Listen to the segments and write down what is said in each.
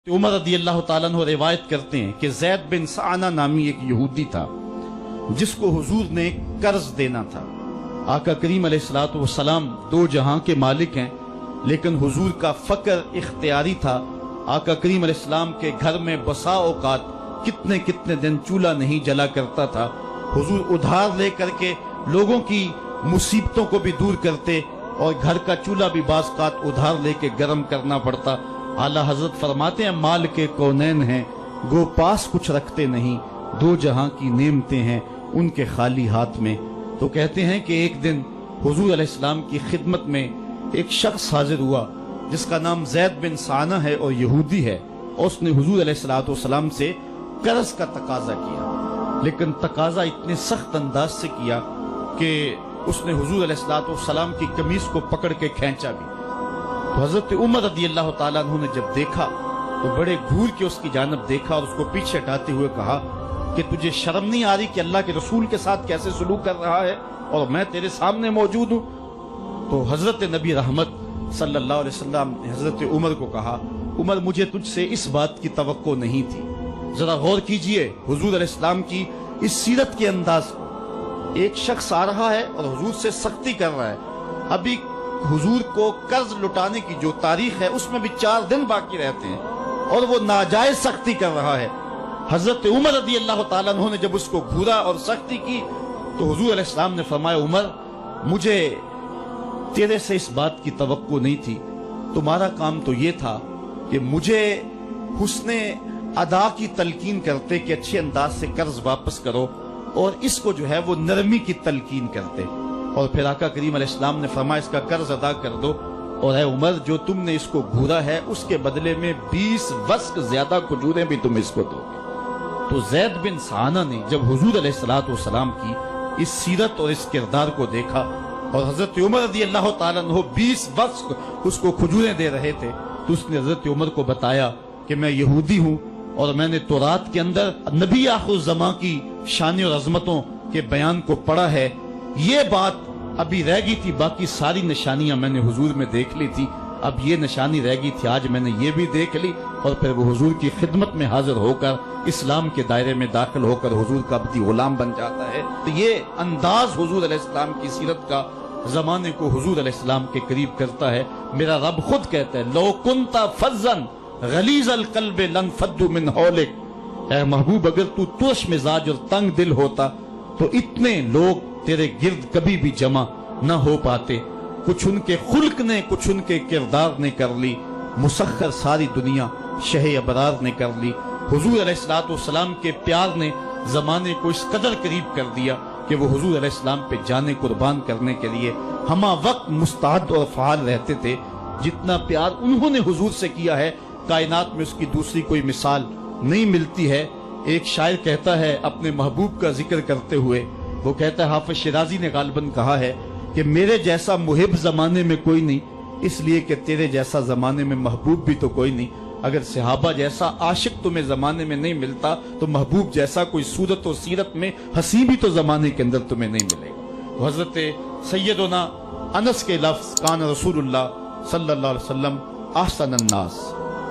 عمر رضی اللہ تعالیٰ عنہ روایت کرتے ہیں کہ زید بن سعانہ نامی ایک یہودی تھا جس کو حضور نے قرض دینا تھا۔ آقا کریم علیہ الصلوۃ والسلام دو جہاں کے مالک ہیں، لیکن حضور کا فقر اختیاری تھا۔ آقا کریم علیہ السلام کے گھر میں بسا اوقات کتنے دن چولہا نہیں جلا کرتا تھا۔ حضور ادھار لے کر کے لوگوں کی مصیبتوں کو بھی دور کرتے اور گھر کا چولہا بھی بعض اوقات ادھار لے کے گرم کرنا پڑتا۔ اعلیٰ حضرت فرماتے ہیں مال کے کونین ہیں گو پاس کچھ رکھتے نہیں، دو جہاں کی نعمتیں ہیں ان کے خالی ہاتھ میں۔ تو کہتے ہیں کہ ایک دن حضور علیہ السلام کی خدمت میں ایک شخص حاضر ہوا جس کا نام زید بن سعانہ ہے اور یہودی ہے، اور اس نے حضور علیہ السلام سے قرض کا تقاضا کیا، لیکن تقاضا اتنے سخت انداز سے کیا کہ اس نے حضور علیہ السلام کی قمیص کو پکڑ کے کھینچا بھی۔ تو حضرت عمر رضی اللہ تعالیٰ عنہ نے جب دیکھا تو بڑے گھور کے اس کی جانب دیکھا اور اس کو پیچھے ہٹاتے ہوئے کہا کہ تجھے شرم نہیں آ رہی کہ اللہ کے رسول کے ساتھ کیسے سلوک کر رہا ہے اور میں تیرے سامنے موجود ہوں؟ تو حضرت نبی رحمت صلی اللہ علیہ وسلم نے حضرت عمر کو کہا عمر مجھے تجھ سے اس بات کی توقع نہیں تھی، ذرا غور کیجئے حضور علیہ السلام کی اس سیرت کے انداز کو۔ ایک شخص آ رہا ہے اور حضور سے سختی کر رہا ہے، ابھی حضور کو قرض لٹانے کی جو تاریخ ہے اس میں بھی 4 دن باقی رہتے ہیں اور وہ ناجائز سختی کر رہا ہے۔ حضرت عمر رضی اللہ تعالیٰ عنہ نے جب اس کو گھورا اور سختی کی تو حضور علیہ السلام نے فرمایا عمر مجھے تیرے سے اس بات کی توقع نہیں تھی، تمہارا کام تو یہ تھا کہ مجھے حسن ادا کی تلقین کرتے کہ اچھے انداز سے قرض واپس کرو، اور اس کو جو ہے وہ نرمی کی تلقین کرتے، اور پھر آقا کریم علیہ السلام نے فرمایا اس کا قرض ادا کر دو، اور اے عمر جو تم نے اس کو گھورا ہے اس کے بدلے میں 20 وسق زیادہ کھجوریں بھی تم اس کو دو گے۔ تو زید بن سعانہ نے جب حضور علیہ السلام کی اس سیرت اور اس کردار کو دیکھا اور حضرت عمر رضی اللہ تعالیٰ عنہ 20 وسق اس کو کھجوریں دے رہے تھے، تو اس نے حضرت عمر کو بتایا کہ میں یہودی ہوں اور میں نے تورات کے اندر نبی آخر الزماں کی شان اور عظمتوں کے بیان کو پڑھا ہے، یہ بات ابھی رہ گئی تھی، باقی ساری نشانیاں میں نے حضور میں دیکھ لی تھی، اب یہ نشانی رہ گئی تھی، آج میں نے یہ بھی دیکھ لی، اور پھر وہ حضور کی خدمت میں حاضر ہو کر اسلام کے دائرے میں داخل ہو کر حضور کا عبدی غلام بن جاتا ہے۔ تو یہ انداز حضور علیہ السلام کی سیرت کا زمانے کو حضور علیہ السلام کے قریب کرتا ہے۔ میرا رب خود کہتا ہے لو کنت فظا غلیظ القلب لانفضوا من حولک، اے محبوب اگر تو ترش مزاج اور تنگ دل ہوتا تو اتنے لوگ تیرے گرد کبھی بھی جمع نہ ہو پاتے۔ کچھ ان کے خلق نے کچھ ان کے کردار نے کر لی، مسخر ساری دنیا شہ ابرار نے کر لی۔ حضور علیہ السلام کے پیار نے زمانے کو اس قدر قریب کر دیا کہ وہ حضور علیہ السلام پہ جانے قربان کرنے کے لیے ہمہ وقت مستعد اور فعال رہتے تھے۔ جتنا پیار انہوں نے حضور سے کیا ہے کائنات میں اس کی دوسری کوئی مثال نہیں ملتی ہے۔ ایک شاعر کہتا ہے اپنے محبوب کا ذکر کرتے ہوئے، وہ کہتا ہے حافظ شیرازی نے غالباً کہا ہے کہ میرے جیسا محب زمانے میں کوئی نہیں، اس لیے کہ تیرے جیسا زمانے میں محبوب بھی تو کوئی نہیں۔ اگر صحابہ جیسا عاشق تمہیں زمانے میں نہیں ملتا تو محبوب جیسا کوئی صورت و سیرت میں حسین بھی تو زمانے کے اندر تمہیں نہیں ملے گا۔ حضرت سیدنا انس کے لفظ کان رسول اللہ صلی اللہ علیہ وسلم احسن الناس،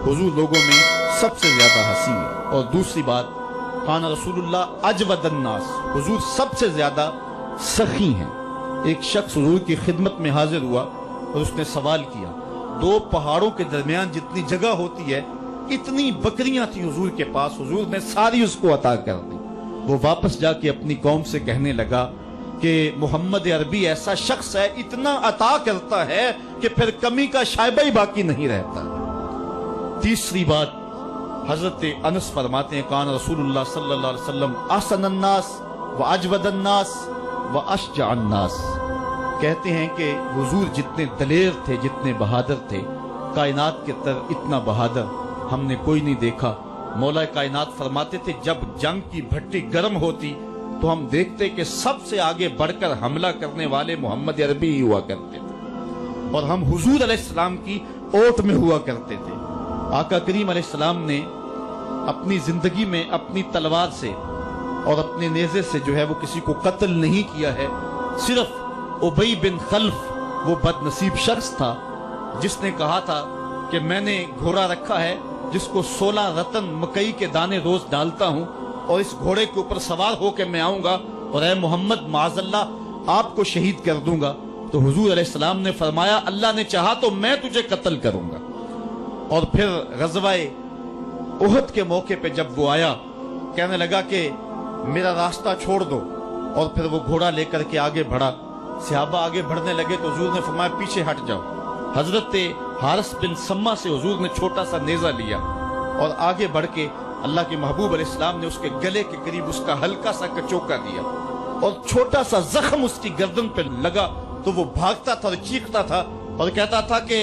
حضور لوگوں میں سب سے زیادہ حسین ہے۔ اور دوسری بات کان رسول اللہ اجود الناس، حضور سب سے زیادہ سخی ہیں۔ ایک شخص حضور کی خدمت میں حاضر ہوا اور اس نے سوال کیا، 2 پہاڑوں کے درمیان جتنی جگہ ہوتی ہے اتنی بکریاں تھیں حضور کے پاس، حضور نے ساری اس کو عطا کر دی۔ وہ واپس جا کے اپنی قوم سے کہنے لگا کہ محمد عربی ایسا شخص ہے اتنا عطا کرتا ہے کہ پھر کمی کا شائبہ ہی باقی نہیں رہتا۔ تیسری بات حضرت انس فرماتے ہیں کان رسول اللہ صلی اللہ علیہ وسلم احسن الناس واجود الناس واشجع الناس، کہتے ہیں کہ حضور جتنے دلیر تھے جتنے بہادر تھے، کائنات کے تر اتنا بہادر ہم نے کوئی نہیں دیکھا۔ مولا کائنات فرماتے تھے جب جنگ کی بھٹی گرم ہوتی تو ہم دیکھتے کہ سب سے آگے بڑھ کر حملہ کرنے والے محمد عربی ہی ہوا کرتے تھے، اور ہم حضور علیہ السلام کی اوٹ میں ہوا کرتے تھے۔ آقا کریم علیہ السلام نے اپنی زندگی میں اپنی تلوار سے اور اپنے نیزے سے جو ہے وہ کسی کو قتل نہیں کیا ہے، صرف ابی بن خلف وہ بد نصیب شخص تھا جس نے کہا تھا کہ میں نے گھوڑا رکھا ہے جس کو 16 رتن مکئی کے دانے روز ڈالتا ہوں اور اس گھوڑے کے اوپر سوار ہو کے میں آؤں گا اور اے محمد معاذ اللہ آپ کو شہید کر دوں گا، تو حضور علیہ السلام نے فرمایا اللہ نے چاہا تو میں تجھے قتل کروں گا۔ اور پھر غزوہ احد کے موقع پہ جب وہ آیا، کہنے لگا کہ میرا راستہ چھوڑ دو، اور پھر وہ گھوڑا لے کر کے آگے بڑھا۔ صحابہ آگے بڑھنے لگے تو حضور نے فرمایا پیچھے ہٹ جاؤ۔ حضرت حارث بن سما سے حضور نے چھوٹا سا نیزہ لیا اور آگے بڑھ کے اللہ کے محبوب علیہ السلام نے اس کے گلے کے قریب اس کا ہلکا سا کچوکا دیا اور چھوٹا سا زخم اس کی گردن پہ لگا تو وہ بھاگتا تھا اور چیختا تھا اور کہتا تھا کہ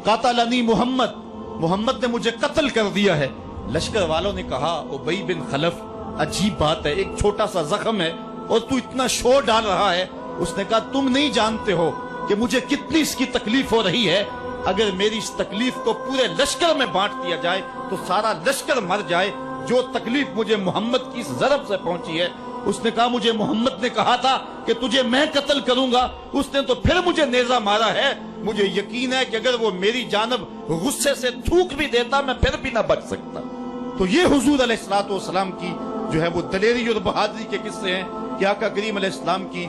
قاتلنی محمد، محمد نے مجھے قتل کر دیا ہے۔ لشکر والوں نے کہا ابی بن خلف عجیب بات ہے، ایک چھوٹا سا زخم ہے اور تو اتنا شور ڈال رہا ہے۔ اس نے کہا تم نہیں جانتے ہو کہ مجھے کتنی اس کی تکلیف ہو رہی ہے، اگر میری اس تکلیف کو پورے لشکر میں بانٹ دیا جائے تو سارا لشکر مر جائے، جو تکلیف مجھے محمد کی اس ضرب سے پہنچی ہے۔ اس نے کہا مجھے محمد نے کہا تھا کہ تجھے میں قتل کروں گا، اس نے تو پھر مجھے نیزہ مارا ہے، مجھے یقین ہے کہ اگر وہ میری جانب غصے سے تھوک بھی دیتا میں پھر بھی نہ بچ سکتا۔ تو یہ حضور علیہ السلام کی جو ہے وہ دلیری اور بہادری کے قصے ہیں کہ آقا کریم علیہ السلام کی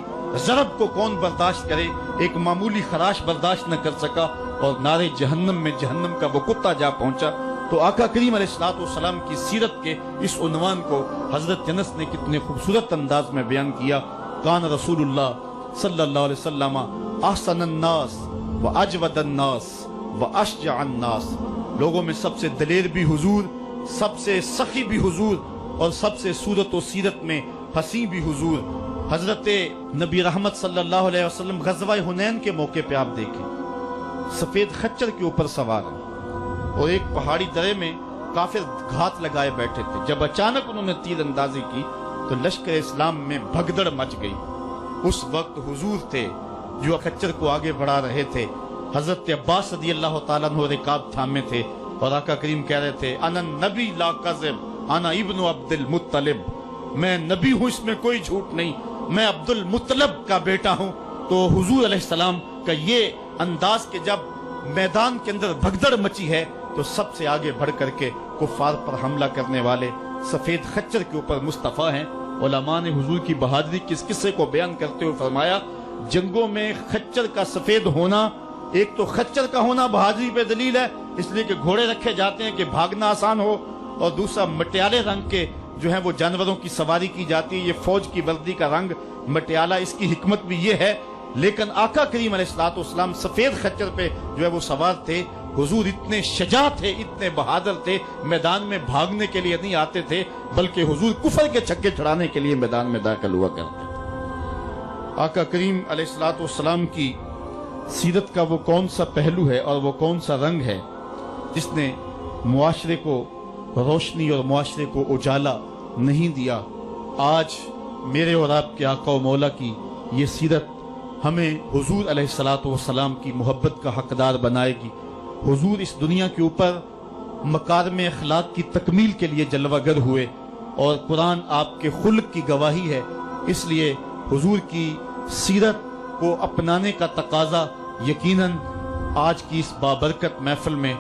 ضرب کو کون برداشت کرے، ایک معمولی خراش برداشت نہ کر سکا اور نارے جہنم میں جہنم کا وہ کتا جا پہنچا۔ تو آقا کریم علیہ السلام کی سیرت کے اس عنوان کو حضرت انس نے کتنے خوبصورت انداز میں بیان کیا۔ کان رسول اللہ صلی اللہ علیہ وسلم احسن الناس و اجود الناس و اشجع الناس، لوگوں میں سب سے دلیر بھی حضور، سب سے سخی بھی حضور اور سب سے صورت و سیرت میں حسین بھی حضور۔ حضرت نبی رحمت صلی اللہ علیہ وسلم غزوہ حنین کے موقع پہ آپ دیکھیں سفید خچر کے اوپر سوار ہیں اور ایک پہاڑی درے میں کافر گھات لگائے بیٹھے تھے۔ جب اچانک انہوں نے تیر اندازی کی تو لشکر اسلام میں بھگدڑ مچ گئی۔ اس وقت حضور تھے جو خچر کو آگے بڑھا رہے تھے، حضرت عباس رضی اللہ تعالیٰ عنہ رکاب تھامے تھے اور آقا کریم کہہ رہے تھے انا نبی لا کذب انا ابن عبد المطلب، میں نبی ہوں اس میں کوئی جھوٹ نہیں، میں عبد المطلب کا بیٹا ہوں۔ تو حضور علیہ السلام کا یہ انداز کہ جب میدان کے اندر بھگدڑ مچی ہے تو سب سے آگے بڑھ کر کے کفار پر حملہ کرنے والے سفید خچر کے اوپر مصطفیٰ ہیں۔ علماء نے حضور کی بہادری کے اس قصے کو بیان کرتے ہوئے فرمایا جنگوں میں خچر کا سفید ہونا، ایک تو خچر کا ہونا بہادری پہ دلیل ہے اس لیے کہ گھوڑے رکھے جاتے ہیں کہ بھاگنا آسان ہو، اور دوسرا مٹیالے رنگ کے جو ہیں وہ جانوروں کی سواری کی جاتی ہے، یہ فوج کی وردی کا رنگ مٹیالہ، اس کی حکمت بھی یہ ہے۔ لیکن آقا کریم علیہ السلام سفید خچر پہ جو ہے وہ سوار تھے۔ حضور اتنے شجاع تھے، اتنے بہادر تھے، میدان میں بھاگنے کے لیے نہیں آتے تھے بلکہ حضور کفر کے چھکے چھڑانے کے لیے میدان میں داخل ہوا کرتے تھے۔ آقا کریم علیہ السلام کی سیرت کا وہ کون سا پہلو ہے اور وہ کون سا رنگ ہے جس نے معاشرے کو روشنی اور معاشرے کو اجالا نہیں دیا؟ آج میرے اور آپ کے آقا و مولا کی یہ سیرت ہمیں حضور علیہ السلام کی محبت کا حقدار بنائے گی۔ حضور اس دنیا کے اوپر مکارم اخلاق کی تکمیل کے لیے جلوہ گر ہوئے اور قرآن آپ کے خلق کی گواہی ہے، اس لیے حضور کی سیرت کو اپنانے کا تقاضا یقیناً آج کی اس بابرکت محفل میں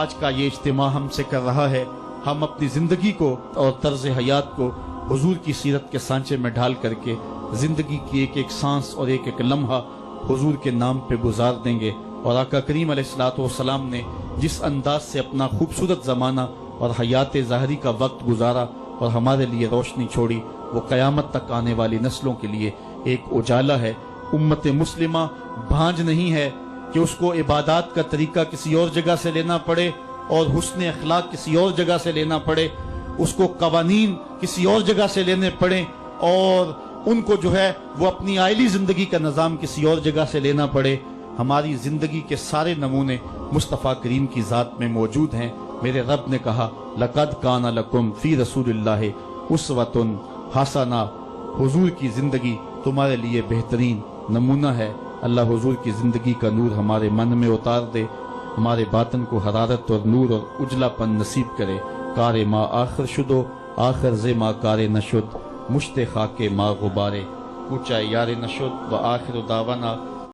آج کا یہ اجتماع ہم سے کر رہا ہے۔ ہم اپنی زندگی کو اور طرز حیات کو حضور کی سیرت کے سانچے میں ڈھال کر کے زندگی کی ایک ایک سانس اور ایک ایک لمحہ حضور کے نام پہ گزار دیں گے۔ اور آقا کریم علیہ السلام نے جس انداز سے اپنا خوبصورت زمانہ اور حیات ظاہری کا وقت گزارا اور ہمارے لیے روشنی چھوڑی، وہ قیامت تک آنے والی نسلوں کے لیے ایک اجالا ہے۔ امت مسلمہ بھانج نہیں ہے کہ اس کو عبادات کا طریقہ کسی اور جگہ سے لینا پڑے اور حسن اخلاق کسی اور جگہ سے لینا پڑے، اس کو قوانین کسی اور جگہ سے لینے پڑیں اور ان کو جو ہے وہ اپنی عائلی زندگی کا نظام کسی اور جگہ سے لینا پڑے۔ ہماری زندگی کے سارے نمونے مصطفیٰ کریم کی ذات میں موجود ہیں۔ میرے رب نے کہا لَقَدْ كَانَ لَكُمْ فِي رَسُولِ اللَّهِ أُسْوَةٌ حَسَنَةٌ، حضور کی زندگی تمہارے لیے بہترین نمونہ ہے۔ اللہ حضور کی زندگی کا نور ہمارے من میں اتار دے، ہمارے باطن کو حرارت اور نور اور اجلا پن نصیب کرے۔ کار ما آخر شدو آخر ز ما کار نشد، مشت خاک ما غبارے، کوچہ یار نشد و آخر دعوانا